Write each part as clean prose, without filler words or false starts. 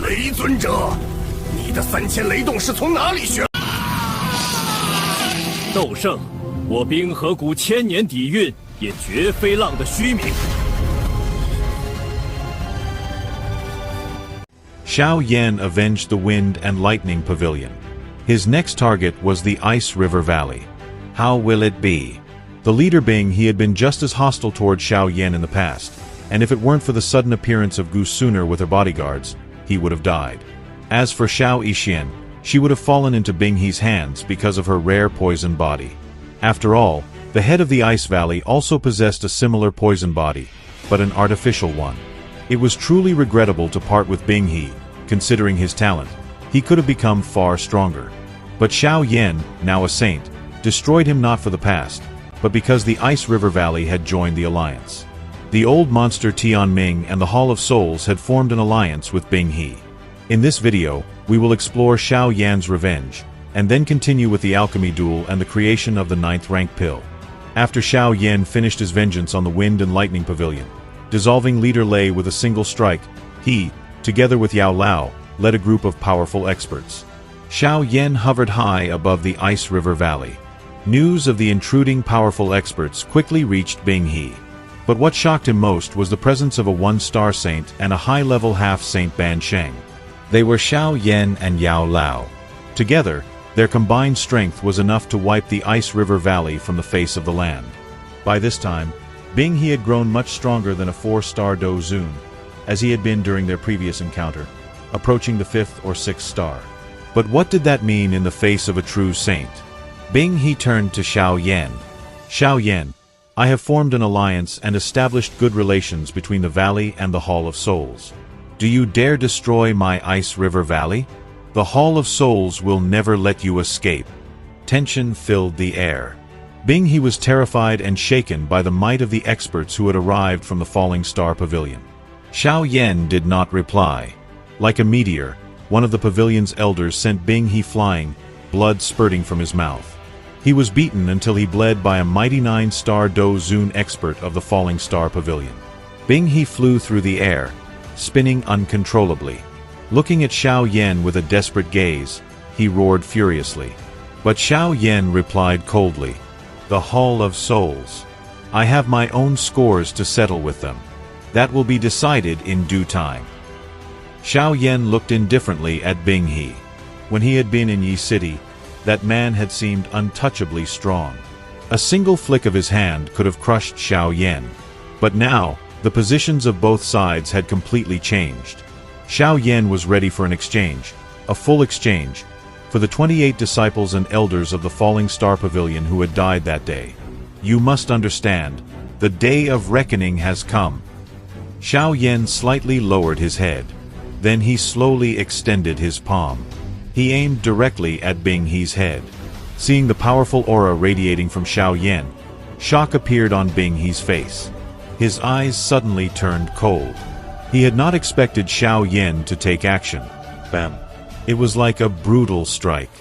雷尊者，你的3000雷动是从哪里学？斗圣，我冰河谷千年底蕴也绝非浪的虚名。Xiao Yan avenged the Wind and Lightning Pavilion. His next target was the Ice River Valley. How will it be? The leader Bing he had been just as hostile toward Xiao Yan in the past, and if it weren't for the sudden appearance of Gu Suner with her bodyguards, he would have died. As for Xiao Yixian, she would have fallen into Bing He's hands because of her rare poison body. After all, the head of the Ice Valley also possessed a similar poison body, but an artificial one. It was truly regrettable to part with Bing He. Considering his talent, he could have become far stronger. But Xiao Yan, now a saint, destroyed him not for the past, but because the Ice River Valley had joined the alliance. The old monster Tianming and the Hall of Souls had formed an alliance with Bing He. In this video, we will explore Xiao Yan's revenge, and then continue with the alchemy duel and the creation of the 9th rank pill. After Xiao Yan finished his vengeance on the Wind and Lightning Pavilion, dissolving leader Lei with a single strike, he, together with Yao Lao, led a group of powerful experts. Xiao Yan hovered high above the Ice River Valley. News of the intruding powerful experts quickly reached Bing He. But what shocked him most was the presence of a 1-star saint and a high-level half-saint Ban Sheng. They were Xiao Yan and Yao Lao. Together, their combined strength was enough to wipe the Ice River Valley from the face of the land. By this time, Bing He had grown much stronger than a 4-star Do Zun, as he had been during their previous encounter, approaching the 5th or 6th star. But what did that mean in the face of a true saint? Bing He turned to Xiao Yan. Xiao Yan, I have formed an alliance and established good relations between the valley and the Hall of Souls. Do you dare destroy my Ice River Valley? The Hall of Souls will never let you escape. Tension filled the air. Bing He was terrified and shaken by the might of the experts who had arrived from the Falling Star Pavilion. Xiao Yan did not reply. Like a meteor, one of the pavilion's elders sent Bing He flying, blood spurting from his mouth. He was beaten until he bled by a mighty 9-star Do Zun expert of the Falling Star Pavilion. Bing He flew through the air, spinning uncontrollably. Looking at Xiao Yan with a desperate gaze, he roared furiously. But Xiao Yan replied coldly, "The Hall of Souls. I have my own scores to settle with them. That will be decided in due time." Xiao Yan looked indifferently at Bing He. When he had been in Yi City, that man had seemed untouchably strong. A single flick of his hand could have crushed Xiao Yan. But now, the positions of both sides had completely changed. Xiao Yan was ready for an exchange, a full exchange, for the 28 disciples and elders of the Falling Star Pavilion who had died that day. You must understand, the day of reckoning has come. Xiao Yan slightly lowered his head. Then he slowly extended his palm. He aimed directly at Bing He's head. Seeing the powerful aura radiating from Xiao Yan, shock appeared on Bing He's face. His eyes suddenly turned cold. He had not expected Xiao Yan to take action. Bam! It was like a brutal strike.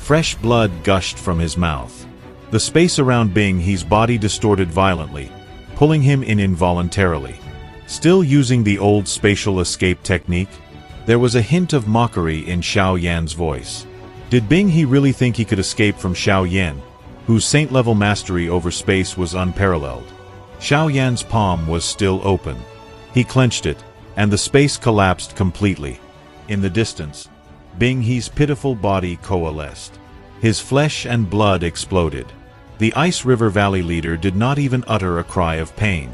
Fresh blood gushed from his mouth. The space around Bing He's body distorted violently, pulling him in involuntarily. Still using the old spatial escape technique, there was a hint of mockery in Xiao Yan's voice. Did Bing He really think he could escape from Xiao Yan, whose saint-level mastery over space was unparalleled? Xiao Yan's palm was still open. He clenched it, and the space collapsed completely. In the distance, Bing He's pitiful body coalesced. His flesh and blood exploded. The Ice River Valley leader did not even utter a cry of pain.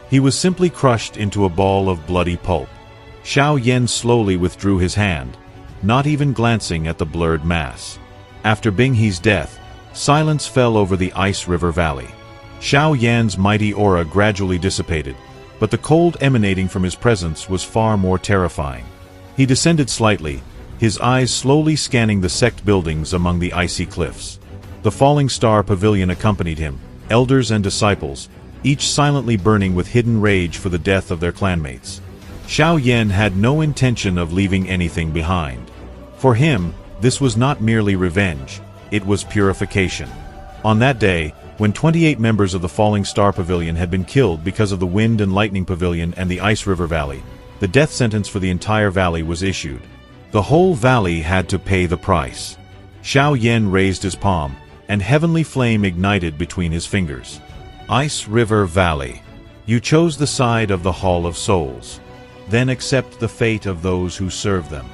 He was simply crushed into a ball of bloody pulp. Xiao Yan slowly withdrew his hand, not even glancing at the blurred mass. After Bing He's death, silence fell over the Ice River Valley. Xiao Yan's mighty aura gradually dissipated, but the cold emanating from his presence was far more terrifying. He descended slightly, his eyes slowly scanning the sect buildings among the icy cliffs. The Falling Star Pavilion accompanied him, elders and disciples, each silently burning with hidden rage for the death of their clanmates. Xiao Yan had no intention of leaving anything behind. For him, this was not merely revenge, it was purification. On that day, when 28 members of the Falling Star Pavilion had been killed because of the Wind and Lightning Pavilion and the Ice River Valley, the death sentence for the entire valley was issued. The whole valley had to pay the price. Xiao Yan raised his palm, and heavenly flame ignited between his fingers. Ice River Valley. You chose the side of the Hall of Souls. Then accept the fate of those who serve them.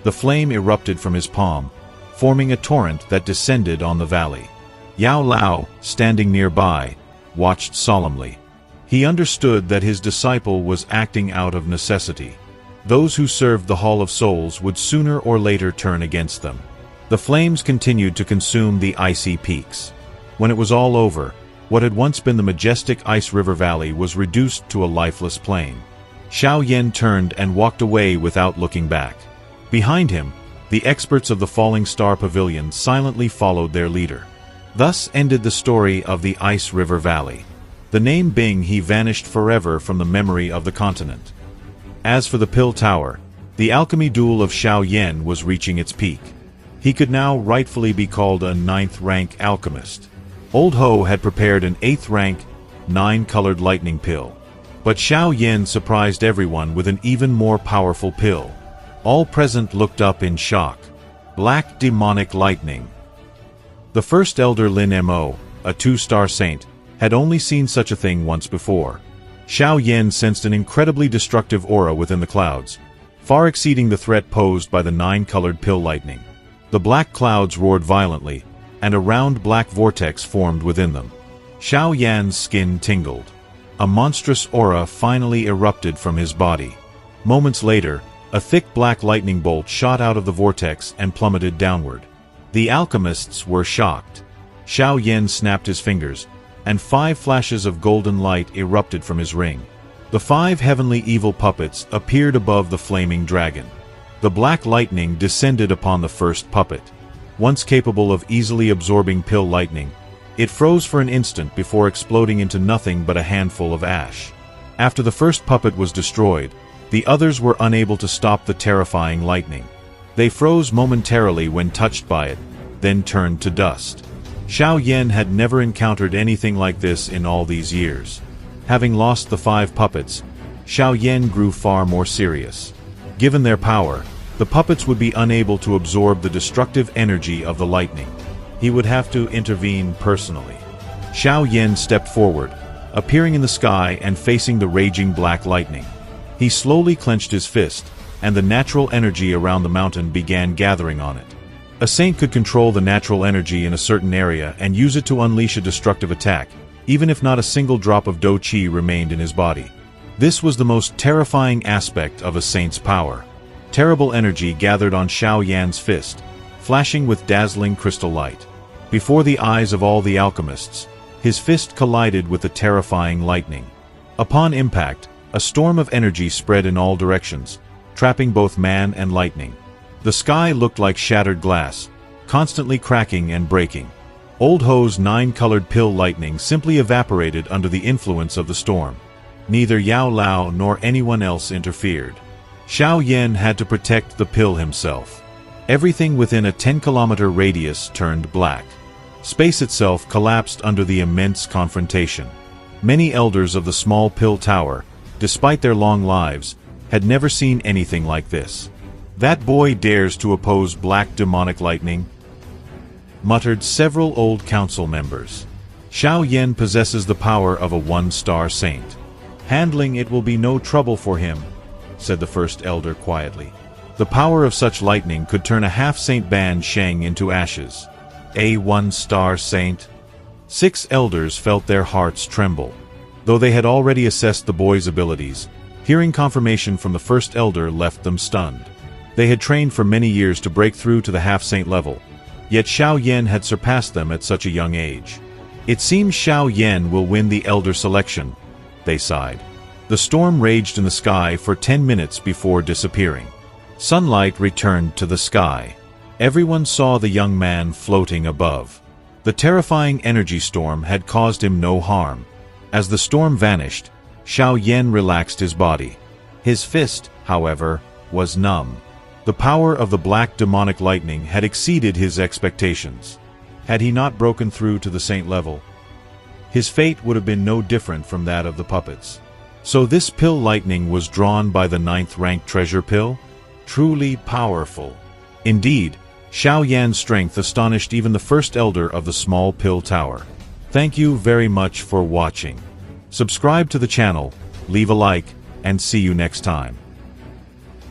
The flame erupted from his palm, forming a torrent that descended on the valley. Yao Lao, standing nearby, watched solemnly. He understood that his disciple was acting out of necessity. Those who served the Hall of Souls would sooner or later turn against them. The flames continued to consume the icy peaks. When it was all over, what had once been the majestic Ice River Valley was reduced to a lifeless plain. Xiao Yan turned and walked away without looking back. Behind him, the experts of the Falling Star Pavilion silently followed their leader. Thus ended the story of the Ice River Valley. The name Bing He vanished forever from the memory of the continent. As for the Pill Tower, the alchemy duel of Xiao Yan was reaching its peak. He could now rightfully be called a 9th-rank alchemist. Old Ho had prepared an 8th-rank, 9-colored lightning pill. But Xiao Yan surprised everyone with an even more powerful pill. All present looked up in shock. Black demonic lightning. The first elder Lin Mo, a 2-star saint, had only seen such a thing once before. Xiao Yan sensed an incredibly destructive aura within the clouds, far exceeding the threat posed by the 9-colored pill lightning. The black clouds roared violently, and a round black vortex formed within them. Xiao Yan's skin tingled. A monstrous aura finally erupted from his body. Moments later, a thick black lightning bolt shot out of the vortex and plummeted downward. The alchemists were shocked. Xiao Yan snapped his fingers, and 5 flashes of golden light erupted from his ring. The 5 heavenly evil puppets appeared above the flaming dragon. The black lightning descended upon the first puppet. Once capable of easily absorbing pill lightning, it froze for an instant before exploding into nothing but a handful of ash. After the first puppet was destroyed, the others were unable to stop the terrifying lightning. They froze momentarily when touched by it, then turned to dust. Xiao Yan had never encountered anything like this in all these years. Having lost the 5 puppets, Xiao Yan grew far more serious. Given their power, the puppets would be unable to absorb the destructive energy of the lightning. He would have to intervene personally. Xiao Yan stepped forward, appearing in the sky and facing the raging black lightning. He slowly clenched his fist, and the natural energy around the mountain began gathering on it. A saint could control the natural energy in a certain area and use it to unleash a destructive attack, even if not a single drop of Do Qi remained in his body. This was the most terrifying aspect of a saint's power. Terrible energy gathered on Xiao Yan's fist, flashing with dazzling crystal light. Before the eyes of all the alchemists, his fist collided with the terrifying lightning. Upon impact, a storm of energy spread in all directions, trapping both man and lightning. The sky looked like shattered glass, constantly cracking and breaking. Old Ho's 9-colored pill lightning simply evaporated under the influence of the storm. Neither Yao Lao nor anyone else interfered. Xiao Yan had to protect the pill himself. Everything within a 10-kilometer radius turned black. Space itself collapsed under the immense confrontation. Many elders of the small pill tower, despite their long lives, had never seen anything like this. "That boy dares to oppose black demonic lightning," muttered several old council members. "Xiao Yan possesses the power of a 1-star saint. Handling it will be no trouble for him," said the first elder quietly. The power of such lightning could turn a half-saint Ban Sheng into ashes. A 1-star saint? 6 elders felt their hearts tremble. Though they had already assessed the boy's abilities, hearing confirmation from the first elder left them stunned. They had trained for many years to break through to the half-saint level, yet Xiao Yan had surpassed them at such a young age. "It seems Xiao Yan will win the elder selection," they sighed. The storm raged in the sky for 10 minutes before disappearing. Sunlight returned to the sky. Everyone saw the young man floating above. The terrifying energy storm had caused him no harm. As the storm vanished, Xiao Yan relaxed his body. His fist, however, was numb. The power of the black demonic lightning had exceeded his expectations. Had he not broken through to the saint level, his fate would have been no different from that of the puppets. So this pill lightning was drawn by the 9th rank treasure pill? Truly powerful. Indeed, Xiao Yan's strength astonished even the first elder of the small pill tower. Thank you very much for watching. Subscribe to the channel, leave a like, and see you next time.